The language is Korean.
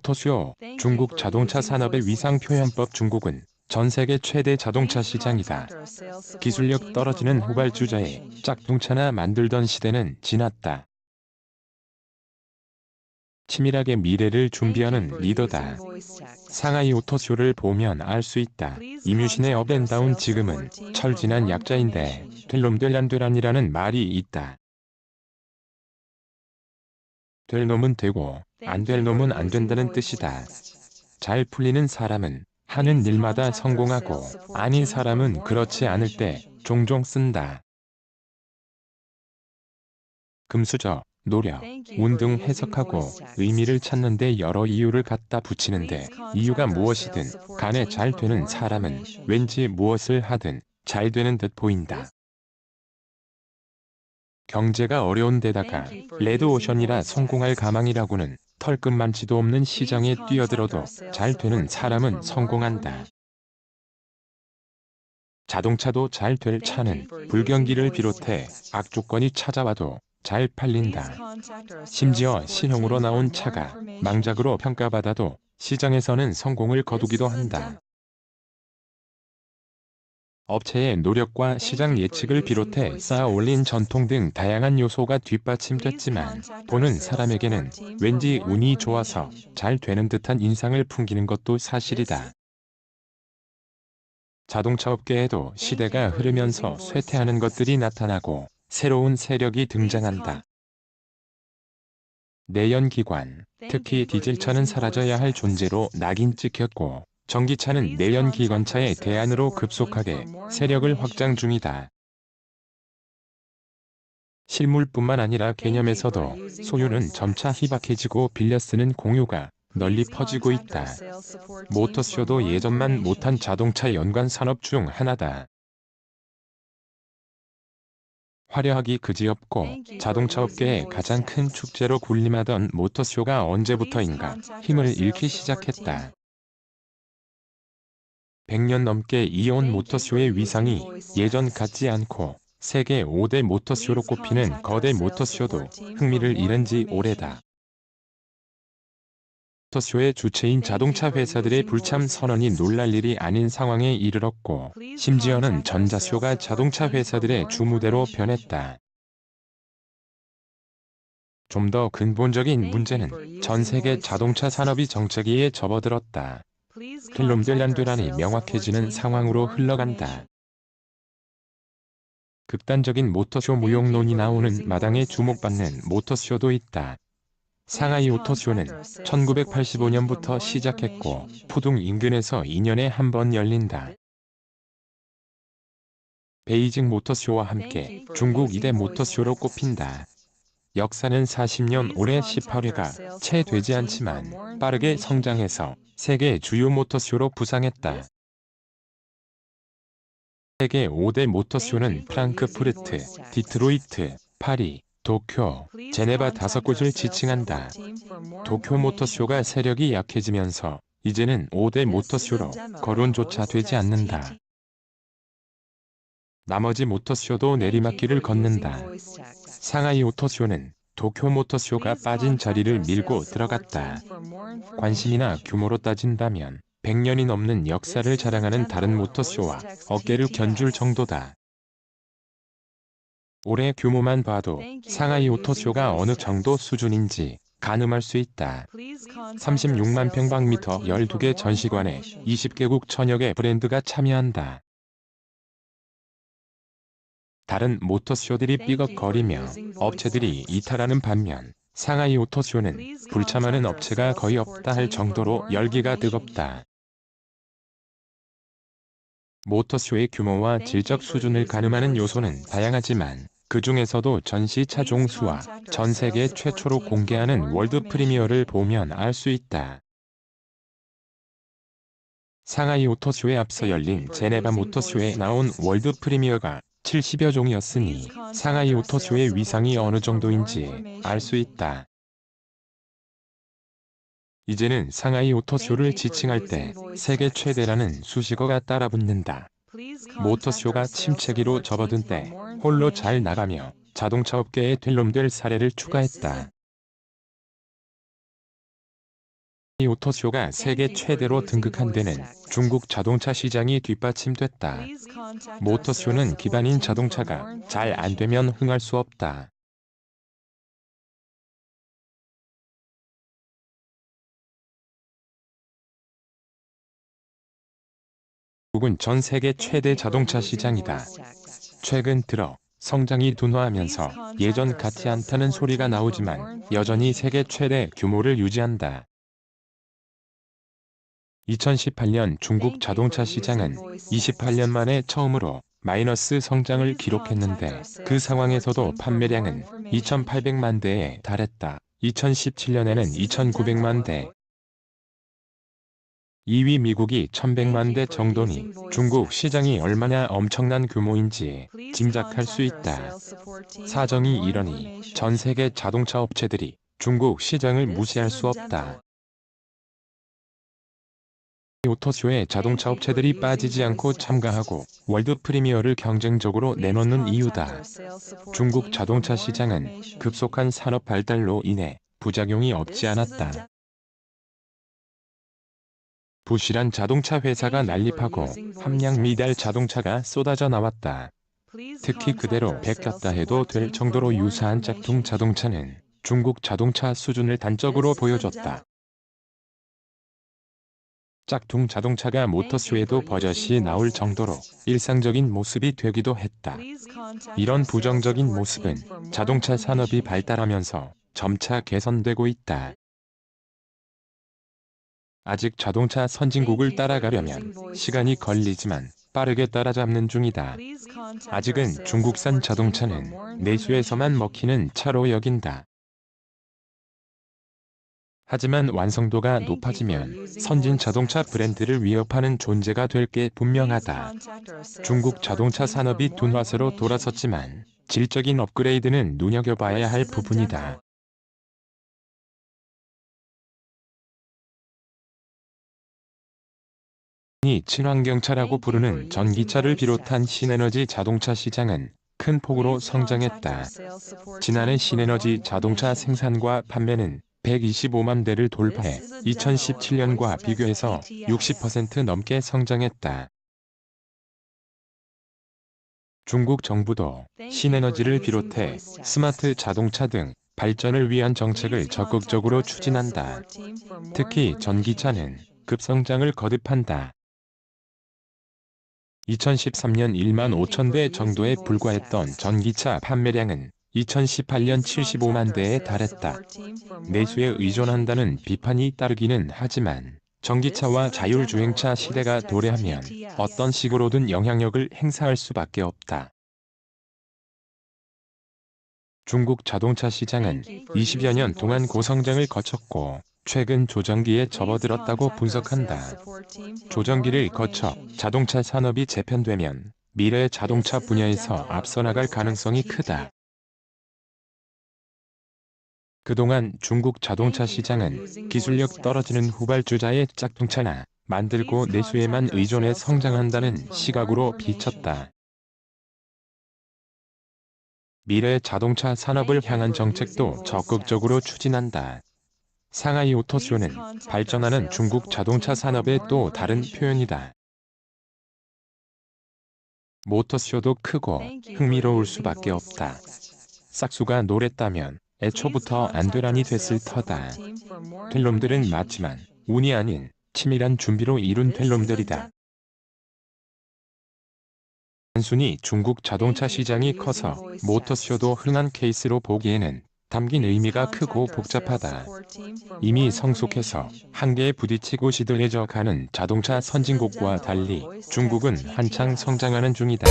모터쇼, 중국 자동차 산업의 위상표현법. 중국은 전 세계 최대 자동차 시장이다. 기술력 떨어지는 후발주자에 짝퉁차나 만들던 시대는 지났다. 치밀하게 미래를 준비하는 리더다. 상하이 오토쇼를 보면 알 수 있다. 이뮤신의 업앤다운. 지금은 철진한 약자인데 될 놈 될 안 되란이라는 말이 있다. 될 놈은 되고 안 될 놈은 안 된다는 뜻이다. 잘 풀리는 사람은 하는 일마다 성공하고 아닌 사람은 그렇지 않을 때 종종 쓴다. 금수저, 노력, 운 등 해석하고 의미를 찾는 데 여러 이유를 갖다 붙이는데 이유가 무엇이든 간에 잘 되는 사람은 왠지 무엇을 하든 잘 되는 듯 보인다. 경제가 어려운 데다가 레드오션이라 성공할 가망이라고는 털끝만치도 없는 시장에 뛰어들어도 잘 되는 사람은 성공한다. 자동차도 잘 될 차는 불경기를 비롯해 악조건이 찾아와도 잘 팔린다. 심지어 신형으로 나온 차가 망작으로 평가받아도 시장에서는 성공을 거두기도 한다. 업체의 노력과 시장 예측을 비롯해 쌓아 올린 전통 등 다양한 요소가 뒷받침됐지만 보는 사람에게는 왠지 운이 좋아서 잘 되는 듯한 인상을 풍기는 것도 사실이다. 자동차 업계에도 시대가 흐르면서 쇠퇴하는 것들이 나타나고 새로운 세력이 등장한다. 내연기관, 특히 디젤차는 사라져야 할 존재로 낙인 찍혔고 전기차는 내연기관차의 대안으로 급속하게 세력을 확장 중이다. 실물뿐만 아니라 개념에서도 소유는 점차 희박해지고 빌려 쓰는 공유가 널리 퍼지고 있다. 모터쇼도 예전만 못한 자동차 연관 산업 중 하나다. 화려하기 그지없고 자동차 업계의 가장 큰 축제로 군림하던 모터쇼가 언제부터인가 힘을 잃기 시작했다. 100년 넘게 이어온 모터쇼의 위상이 예전 같지 않고 세계 5대 모터쇼로 꼽히는 거대 모터쇼도 흥미를 잃은 지 오래다. 모터쇼의 주체인 자동차 회사들의 불참 선언이 놀랄 일이 아닌 상황에 이르렀고 심지어는 전자쇼가 자동차 회사들의 주무대로 변했다. 좀 더 근본적인 문제는 전 세계 자동차 산업이 정체기에 접어들었다. 될 놈 될 안 되란이 명확해지는 상황으로 흘러간다. 극단적인 모터쇼 무용론이 나오는 마당에 주목받는 모터쇼도 있다. 상하이 오토쇼는 1985년부터 시작했고 푸둥 인근에서 2년에 한 번 열린다. 베이징 모터쇼와 함께 중국 2대 모터쇼로 꼽힌다. 역사는 40년 올해 18회가 채 되지 않지만 빠르게 성장해서 세계 주요 모터쇼로 부상했다. 세계 5대 모터쇼는 프랑크푸르트, 디트로이트, 파리, 도쿄, 제네바 5곳을 지칭한다. 도쿄 모터쇼가 세력이 약해지면서 이제는 5대 모터쇼로 거론조차 되지 않는다. 나머지 모터쇼도 내리막길을 걷는다. 상하이 오토쇼는 도쿄 모터쇼가 빠진 자리를 밀고 들어갔다. 관심이나 규모로 따진다면 100년이 넘는 역사를 자랑하는 다른 모터쇼와 어깨를 견줄 정도다. 올해 규모만 봐도 상하이 오토쇼가 어느 정도 수준인지 가늠할 수 있다. 36만 평방미터 12개 전시관에 20개국 천여 개 브랜드가 참여한다. 다른 모터쇼들이 삐걱거리며 업체들이 이탈하는 반면 상하이 오토쇼는 불참하는 업체가 거의 없다 할 정도로 열기가 뜨겁다. 모터쇼의 규모와 질적 수준을 가늠하는 요소는 다양하지만 그 중에서도 전시 차종 수와 전 세계 최초로 공개하는 월드 프리미어를 보면 알 수 있다. 상하이 오토쇼에 앞서 열린 제네바 모터쇼에 나온 월드 프리미어가 70여 종이었으니 상하이 오토쇼의 위상이 어느 정도인지 알 수 있다. 이제는 상하이 오토쇼를 지칭할 때 세계 최대라는 수식어가 따라붙는다. 모터쇼가 침체기로 접어든 때 홀로 잘 나가며 자동차 업계에 될 놈 될 사례를 추가했다. 오토쇼가 세계 최대로 등극한 데는 중국 자동차 시장이 뒷받침됐다. 모터쇼는 기반인 자동차가 잘 안 되면 흥할 수 없다. 중국은 전 세계 최대 자동차 시장이다. 최근 들어 성장이 둔화하면서 예전 같지 않다는 소리가 나오지만 여전히 세계 최대 규모를 유지한다. 2018년 중국 자동차 시장은 28년 만에 처음으로 마이너스 성장을 기록했는데 그 상황에서도 판매량은 2,800만 대에 달했다. 2017년에는 2,900만 대. 2위 미국이 1,100만 대 정도니 중국 시장이 얼마나 엄청난 규모인지 짐작할 수 있다. 사정이 이러니 전 세계 자동차 업체들이 중국 시장을 무시할 수 없다. 오토쇼에 자동차 업체들이 빠지지 않고 참가하고 월드 프리미어를 경쟁적으로 내놓는 이유다. 중국 자동차 시장은 급속한 산업 발달로 인해 부작용이 없지 않았다. 부실한 자동차 회사가 난립하고 함량 미달 자동차가 쏟아져 나왔다. 특히 그대로 베꼈다 해도 될 정도로 유사한 짝퉁 자동차는 중국 자동차 수준을 단적으로 보여줬다. 짝퉁 자동차가 모터쇼에도 버젓이 나올 정도로 일상적인 모습이 되기도 했다. 이런 부정적인 모습은 자동차 산업이 발달하면서 점차 개선되고 있다. 아직 자동차 선진국을 따라가려면 시간이 걸리지만 빠르게 따라잡는 중이다. 아직은 중국산 자동차는 내수에서만 먹히는 차로 여긴다. 하지만 완성도가 높아지면 선진 자동차 브랜드를 위협하는 존재가 될 게 분명하다. 중국 자동차 산업이 둔화세로 돌아섰지만 질적인 업그레이드는 눈여겨봐야 할 부분이다. 이 친환경차라고 부르는 전기차를 비롯한 신에너지 자동차 시장은 큰 폭으로 성장했다. 지난해 신에너지 자동차 생산과 판매는 125만 대를 돌파해 2017년과 비교해서 60% 넘게 성장했다. 중국 정부도 신에너지를 비롯해 스마트 자동차 등 발전을 위한 정책을 적극적으로 추진한다. 특히 전기차는 급성장을 거듭한다. 2013년 1만 5천 대 정도에 불과했던 전기차 판매량은 2018년 75만 대에 달했다. 내수에 의존한다는 비판이 따르기는 하지만 전기차와 자율주행차 시대가 도래하면 어떤 식으로든 영향력을 행사할 수밖에 없다. 중국 자동차 시장은 20여 년 동안 고성장을 거쳤고 최근 조정기에 접어들었다고 분석한다. 조정기를 거쳐 자동차 산업이 재편되면 미래 자동차 분야에서 앞서 나갈 가능성이 크다. 그동안 중국 자동차 시장은 기술력 떨어지는 후발주자의 짝퉁차나 만들고 내수에만 의존해 성장한다는 시각으로 비쳤다. 미래 자동차 산업을 향한 정책도 적극적으로 추진한다. 상하이 오토쇼는 발전하는 중국 자동차 산업의 또 다른 표현이다. 모터쇼도 크고 흥미로울 수밖에 없다. 싹수가 노랬다면 애초부터 안 되라니 됐을 터다. 될 놈들은 맞지만 운이 아닌 치밀한 준비로 이룬 될 놈들이다. 단순히 중국 자동차 시장이 커서 모터쇼도 흥한 케이스로 보기에는 담긴 의미가 크고 복잡하다. 이미 성숙해서 한계에 부딪히고 시들해져 가는 자동차 선진국과 달리 중국은 한창 성장하는 중이다.